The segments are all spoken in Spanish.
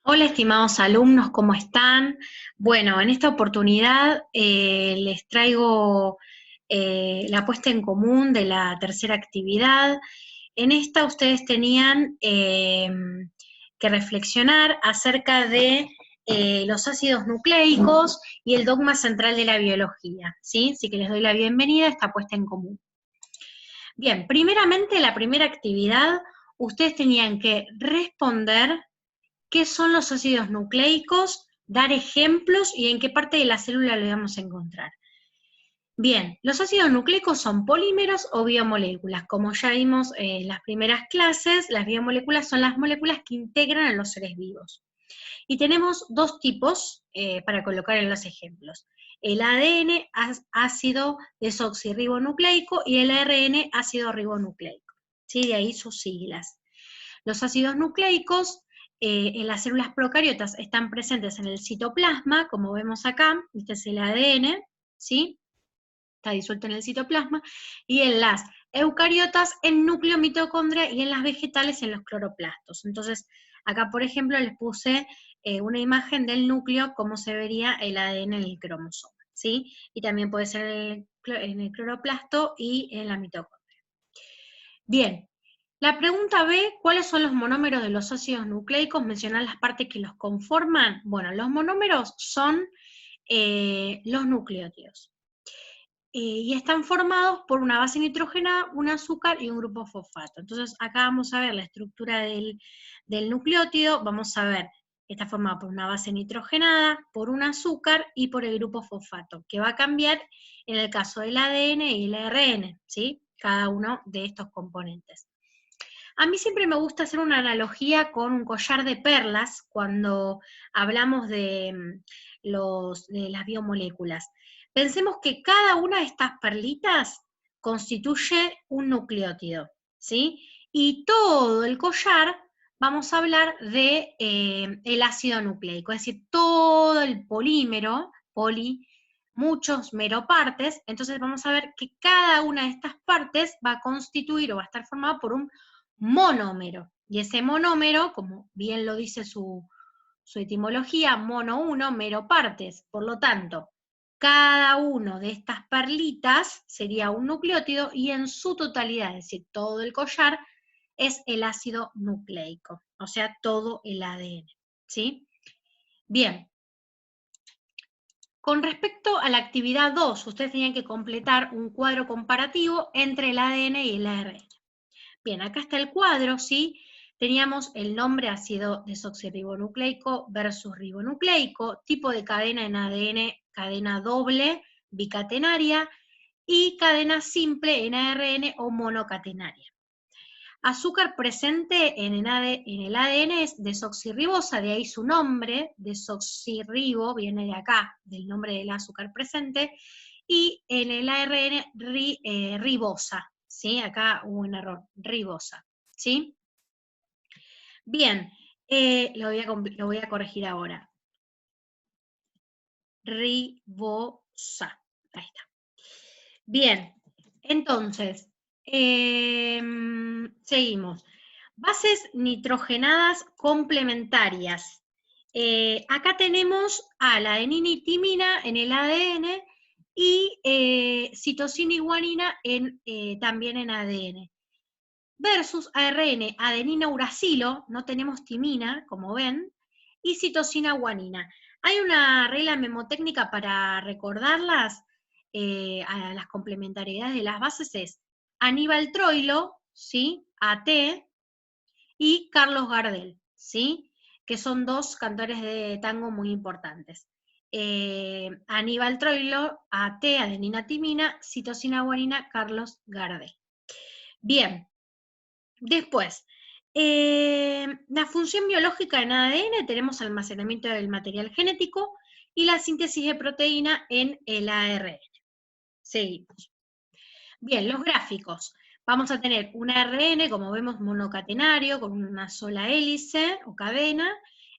Hola, estimados alumnos, ¿cómo están? Bueno, en esta oportunidad les traigo la puesta en común de la tercera actividad. En esta ustedes tenían que reflexionar acerca de los ácidos nucleicos y el dogma central de la biología, ¿sí? Así que les doy la bienvenida a esta puesta en común. Bien, primeramente, la primera actividad, ustedes tenían que responder qué son los ácidos nucleicos, dar ejemplos y en qué parte de la célula lo vamos a encontrar. Bien, los ácidos nucleicos son polímeros o biomoléculas. Como ya vimos en las primeras clases, las biomoléculas son las moléculas que integran a los seres vivos. Y tenemos dos tipos para colocar en los ejemplos. El ADN, ácido desoxirribonucleico, y el ARN, ácido ribonucleico. ¿Sí? De ahí sus siglas. Los ácidos nucleicos en las células procariotas están presentes en el citoplasma, como vemos acá, este es el ADN, ¿sí? Está disuelto en el citoplasma, y en las eucariotas en núcleo, mitocondria, y en las vegetales en los cloroplastos. Entonces, acá, por ejemplo, les puse una imagen del núcleo, cómo se vería el ADN en el cromosoma, ¿sí? Y también puede ser en el cloroplasto y en la mitocondria. Bien, la pregunta B, ¿cuáles son los monómeros de los ácidos nucleicos? Mencionar las partes que los conforman. Bueno, los monómeros son los nucleótidos. Y están formados por una base nitrogenada, un azúcar y un grupo fosfato. Entonces, acá vamos a ver la estructura del nucleótido, vamos a ver que está formado por una base nitrogenada, por un azúcar y por el grupo fosfato, que va a cambiar en el caso del ADN y el ARN, ¿sí? Cada uno de estos componentes. A mí siempre me gusta hacer una analogía con un collar de perlas cuando hablamos de las biomoléculas. Pensemos que cada una de estas perlitas constituye un nucleótido, ¿sí? Y todo el collar vamos a hablar de el ácido nucleico, es decir, todo el polímero, muchos meropartes, entonces vamos a ver que cada una de estas partes va a constituir o va a estar formada por un monómero. Y ese monómero, como bien lo dice su etimología, mono uno, mero partes. Por lo tanto, cada uno de estas perlitas sería un nucleótido y en su totalidad, es decir, todo el collar, es el ácido nucleico, o sea, todo el ADN. ¿Sí? Bien. Con respecto a la actividad 2, ustedes tenían que completar un cuadro comparativo entre el ADN y el ARN. Bien, acá está el cuadro, ¿sí? Teníamos el nombre ácido desoxirribonucleico versus ribonucleico, tipo de cadena en ADN, cadena doble, bicatenaria, y cadena simple en ARN o monocatenaria. Azúcar presente en el ADN es desoxirribosa, de ahí su nombre, desoxirribo, viene de acá, del nombre del azúcar presente, y en el ARN ribosa, ¿sí? Acá hubo un error, ribosa, ¿sí? Bien, lo voy a corregir ahora. Ribosa, ahí está. Bien, entonces, seguimos. Bases nitrogenadas complementarias. Acá tenemos a la adenina y timina en el ADN y citosina y guanina también en ADN. Versus ARN, adenina uracilo, no tenemos timina, como ven, y citosina guanina. Hay una regla memotécnica para recordarlas, a las complementariedades de las bases es Aníbal Troilo, ¿sí? AT, y Carlos Gardel, ¿sí? Que son dos cantores de tango muy importantes. Aníbal Troilo, AT, adenina timina, citosina guanina, Carlos Gardel. Bien, después, la función biológica en ADN, tenemos almacenamiento del material genético y la síntesis de proteína en el ARN. Seguimos. Bien, los gráficos. Vamos a tener un ARN, como vemos, monocatenario, con una sola hélice o cadena,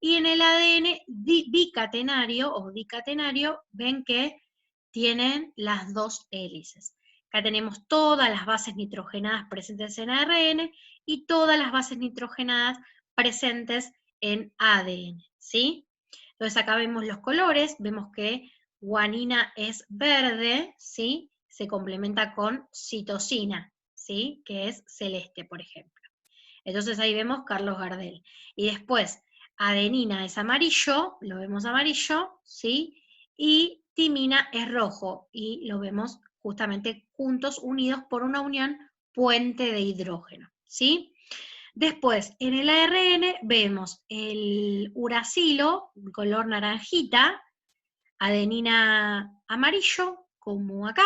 y en el ADN bicatenario o dicatenario, ven que tienen las dos hélices. Acá tenemos todas las bases nitrogenadas presentes en ARN y todas las bases nitrogenadas presentes en ADN. ¿sí? Entonces acá vemos los colores, vemos que guanina es verde, ¿sí? Se complementa con citosina, ¿sí? Que es celeste, por ejemplo. Entonces ahí vemos Carlos Gardel. Y después, adenina es amarillo, lo vemos amarillo, ¿sí? Y timina es rojo, y lo vemos justamente juntos, unidos por una unión puente de hidrógeno, ¿sí? Después, en el ARN vemos el uracilo, color naranjita, adenina amarillo, como acá,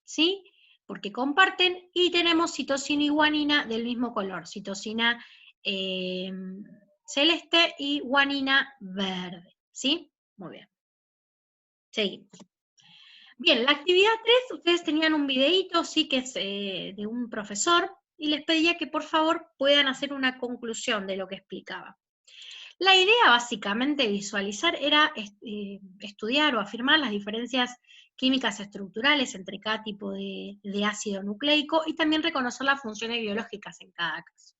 ¿sí? Porque comparten, y tenemos citosina y guanina del mismo color, citosina celeste y guanina verde, ¿sí? Muy bien. Seguimos. Bien, la actividad 3, ustedes tenían un videíto, sí, que es de un profesor, y les pedía que por favor puedan hacer una conclusión de lo que explicaba. La idea básicamente de visualizar era estudiar o afirmar las diferencias químicas estructurales entre cada tipo de ácido nucleico, y también reconocer las funciones biológicas en cada caso.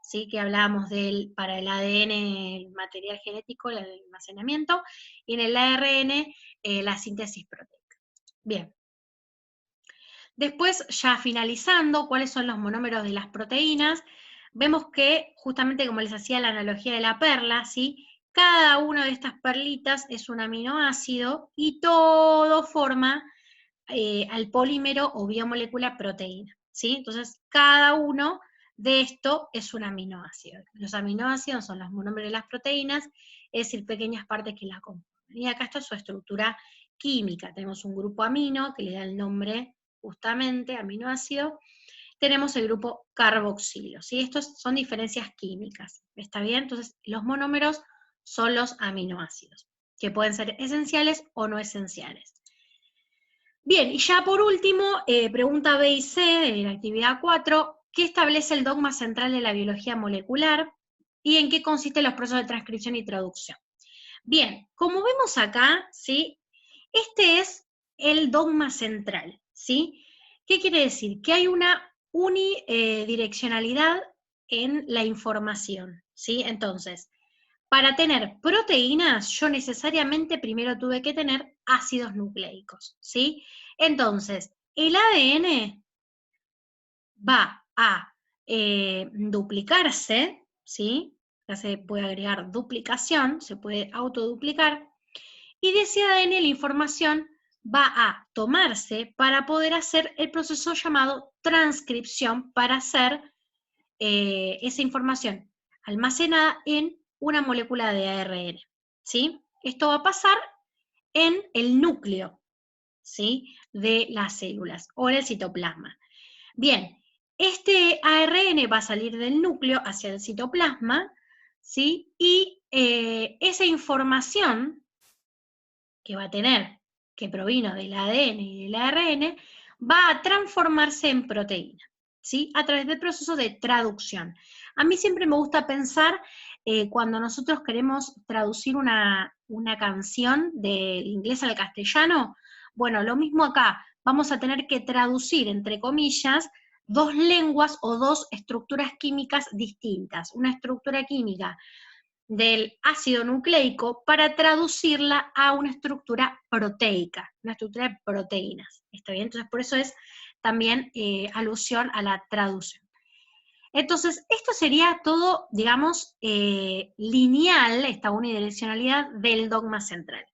¿Sí? Que hablábamos para el ADN, el material genético, el almacenamiento, y en el ARN la síntesis proteica. Bien. Después, ya finalizando, cuáles son los monómeros de las proteínas, vemos que, justamente como les hacía la analogía de la perla, ¿sí? Cada una de estas perlitas es un aminoácido y todo forma al polímero o biomolécula proteína, ¿sí? Entonces, cada uno de esto es un aminoácido. Los aminoácidos son los monómeros de las proteínas, es decir, pequeñas partes que la componen. Y acá está su estructura química. Tenemos un grupo amino, que le da el nombre justamente, aminoácido. Tenemos el grupo carboxilo, ¿sí? Estos son diferencias químicas, ¿está bien? Entonces, los monómeros son los aminoácidos, que pueden ser esenciales o no esenciales. Bien, y ya por último, pregunta B y C de la actividad 4, ¿qué establece el dogma central de la biología molecular y en qué consisten los procesos de transcripción y traducción? Bien, como vemos acá, ¿sí? Este es el dogma central, ¿sí? ¿Qué quiere decir? Que hay una unidireccionalidad en la información, ¿sí? Entonces, para tener proteínas, yo necesariamente primero tuve que tener ácidos nucleicos, ¿sí? Entonces, el ADN va a duplicarse, ¿sí? Ya se puede agregar duplicación, se puede autoduplicar, y de ese ADN la información va a tomarse para poder hacer el proceso llamado transcripción, para hacer esa información almacenada en una molécula de ARN, ¿sí? Esto va a pasar en el núcleo, ¿sí? De las células, o en el citoplasma. Bien, este ARN va a salir del núcleo hacia el citoplasma, ¿sí? Y esa información que va a tener, que provino del ADN y del ARN, va a transformarse en proteína, ¿sí? A través del proceso de traducción. A mí siempre me gusta pensar, cuando nosotros queremos traducir una canción del inglés al castellano, bueno, lo mismo acá, vamos a tener que traducir, entre comillas, dos lenguas o dos estructuras químicas distintas. Una estructura química del ácido nucleico para traducirla a una estructura proteica, una estructura de proteínas. ¿Está bien? Entonces, por eso es también alusión a la traducción. Entonces, esto sería todo, digamos, lineal, esta unidireccionalidad del dogma central.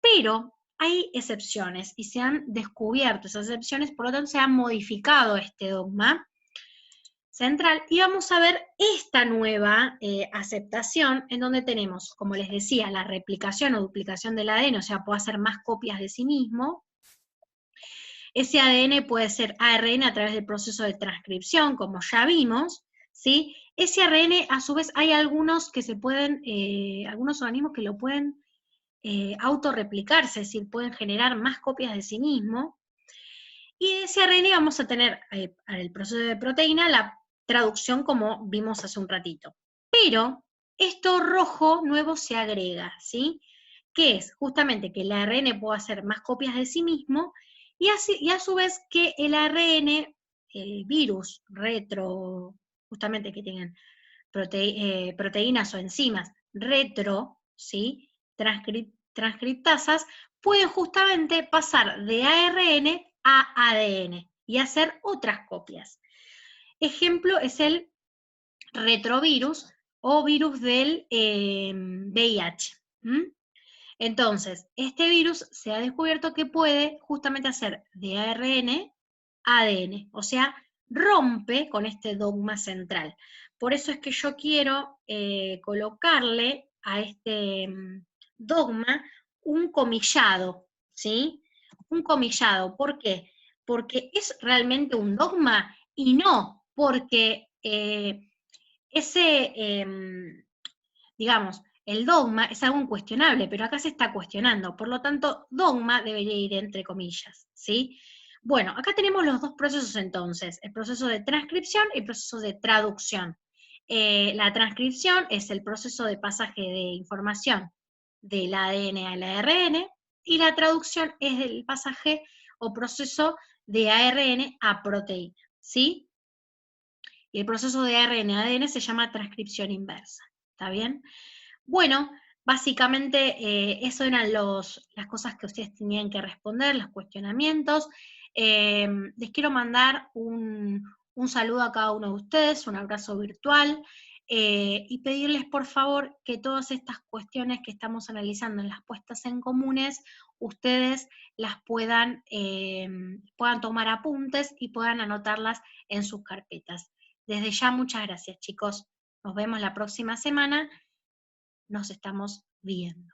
Pero hay excepciones, y se han descubierto esas excepciones, por lo tanto se ha modificado este dogma central, y vamos a ver esta nueva aceptación, en donde tenemos, como les decía, la replicación o duplicación del ADN, o sea, puede hacer más copias de sí mismo. Ese ADN puede ser ARN a través del proceso de transcripción, como ya vimos, ¿sí? Ese ARN, a su vez, hay algunos que se pueden, algunos organismos que lo pueden autorreplicarse, es decir, pueden generar más copias de sí mismo. Y de ese ARN vamos a tener, para el proceso de proteína, la traducción como vimos hace un ratito. Pero esto rojo nuevo se agrega, ¿sí? Que es justamente que el ARN pueda hacer más copias de sí mismo, y a su vez que el ARN, virus retro, justamente que tengan proteínas o enzimas retro, ¿sí? Transcriptasas, pueden justamente pasar de ARN a ADN y hacer otras copias. Ejemplo es el retrovirus o virus del VIH. Entonces, este virus se ha descubierto que puede justamente hacer de ARN ADN, o sea, rompe con este dogma central. Por eso es que yo quiero colocarle a este dogma un comillado, ¿sí? Un comillado, ¿por qué? Porque es realmente un dogma y no porque digamos, el dogma es algo incuestionable, pero acá se está cuestionando, por lo tanto, dogma debería ir entre comillas, ¿sí? Bueno, acá tenemos los dos procesos entonces, el proceso de transcripción y el proceso de traducción. La transcripción es el proceso de pasaje de información del ADN al ARN, y la traducción es el pasaje o proceso de ARN a proteína, ¿sí? Y el proceso de ARN a ADN se llama transcripción inversa, ¿está bien? Bueno, básicamente eso eran las cosas que ustedes tenían que responder, los cuestionamientos. Les quiero mandar un saludo a cada uno de ustedes, un abrazo virtual, y pedirles por favor que todas estas cuestiones que estamos analizando en las puestas en comunes, ustedes las puedan tomar apuntes y puedan anotarlas en sus carpetas. Desde ya, muchas gracias, chicos. Nos vemos la próxima semana. Nos estamos viendo.